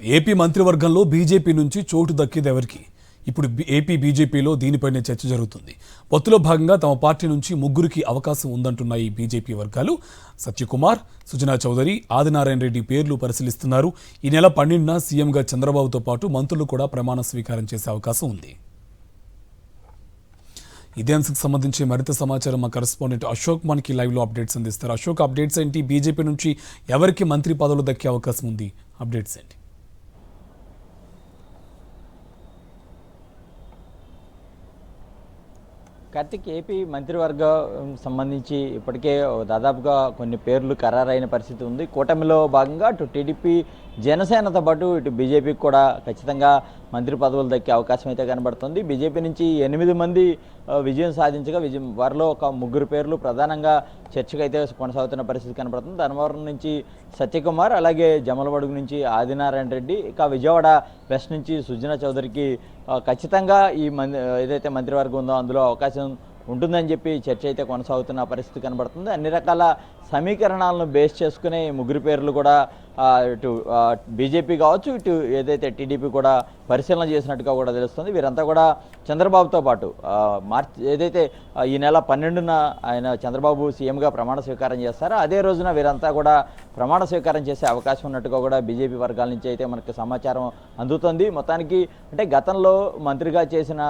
AP మంత్రివర్గంలో BJP నుంచి చోటు దక్కేది ఎవరికి? ఇప్పుడు ఏపీ బీజేపీలో దీనిపైనే చర్చ జరుగుతుంది. పొత్తులో భాగంగా తమ పార్టీ నుంచి ముగ్గురికి అవకాశం ఉందంటున్న ఈ బీజేపీ వర్గాలు సత్యకుమార్, సుజనా చౌదరి, ఆదినారాయణ రెడ్డి పేర్లు పరిశీలిస్తున్నారు. ఈ నెల 12న సీఎంగా చంద్రబాబుతో పాటు మంత్రులు కూడా ప్రమాణ స్వీకారం చేసే అవకాశం ఉంది. ఇదే అంశకు సంబంధించి మరింత సమాచారం మా కరెస్పాండెంట్ అశోక్ మనకి లైవ్లో అప్డేట్స్ అందిస్తారు. అశోక్, అప్డేట్స్ ఏంటి? బీజేపీ నుంచి ఎవరికి మంత్రి పదవులు దక్కే అవకాశం ఉంది? అప్డేట్స్ ఏంటి? కార్తిక్, ఏపీ మంత్రివర్గం సంబంధించి ఇప్పటికే దాదాపుగా కొన్ని పేర్లు ఖరారైన పరిస్థితి ఉంది. కూటమిలో భాగంగా అటు టీడీపీ, జనసేనతో పాటు ఇటు బీజేపీకి కూడా ఖచ్చితంగా మంత్రి పదవులు దక్కే అవకాశం అయితే కనబడుతుంది. బీజేపీ నుంచి 8 మంది విజయం సాధించగా వారిలో ఒక 3 పేర్లు ప్రధానంగా చర్చకైతే కొనసాగుతున్న పరిస్థితి కనబడుతుంది. ధర్మవరం నుంచి సత్యకుమార్, అలాగే జమలమడుగు నుంచి ఆదినారాయణ రెడ్డి, ఇక విజయవాడ వెస్ట్ నుంచి సుజనా చౌదరికి ఖచ్చితంగా ఏదైతే మంత్రివర్గం ఉందో అందులో అవకాశం ఉంటుందని చెప్పి చర్చ అయితే కొనసాగుతున్న పరిస్థితి కనబడుతుంది. అన్ని రకాల సమీకరణాలను బేస్ చేసుకునే 3 పేర్లు కూడా ఇటు బీజేపీ కావచ్చు, ఇటు ఏదైతే టీడీపీ కూడా పరిశీలన చేసినట్టుగా కూడా తెలుస్తుంది. వీరంతా కూడా చంద్రబాబుతో పాటు ఏదైతే ఈ నెల 12న ఆయన చంద్రబాబు సీఎంగా ప్రమాణ స్వీకారం చేస్తారో అదే రోజున వీరంతా కూడా ప్రమాణ స్వీకారం చేసే అవకాశం ఉన్నట్టుగా కూడా బీజేపీ వర్గాల నుంచి అయితే మనకు సమాచారం అందుతుంది. మొత్తానికి అంటే గతంలో మంత్రిగా చేసిన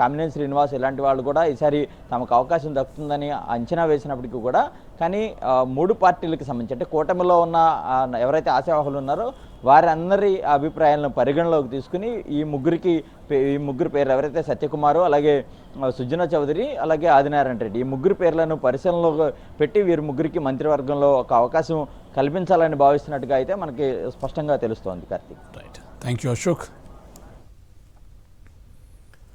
కామినేని శ్రీనివాస్ ఇలాంటి వాళ్ళు కూడా ఈసారి తమకు అవకాశం దక్కుతుందని అంచనా వేసినప్పటికీ కూడా కానీ 3 పార్టీలకు సంబంధించి అంటే కూటమిలో ఉన్న ఎవరైతే ఆశావాహులు ఉన్నారో వారందరి అభిప్రాయాలను పరిగణలోకి తీసుకుని ఈ ముగ్గురు పేర్లు ఎవరైతే సత్యకుమారు, అలాగే సుజనా చౌదరి, అలాగే ఆదినారాయణ రెడ్డి, ఈ 3 పేర్లను పరిశీలనలో పెట్టి వీరి ముగ్గురికి మంత్రివర్గంలో ఒక అవకాశం కల్పించాలని భావిస్తున్నట్టుగా అయితే మనకి స్పష్టంగా తెలుస్తోంది. Karthik, right, thank you Ashok.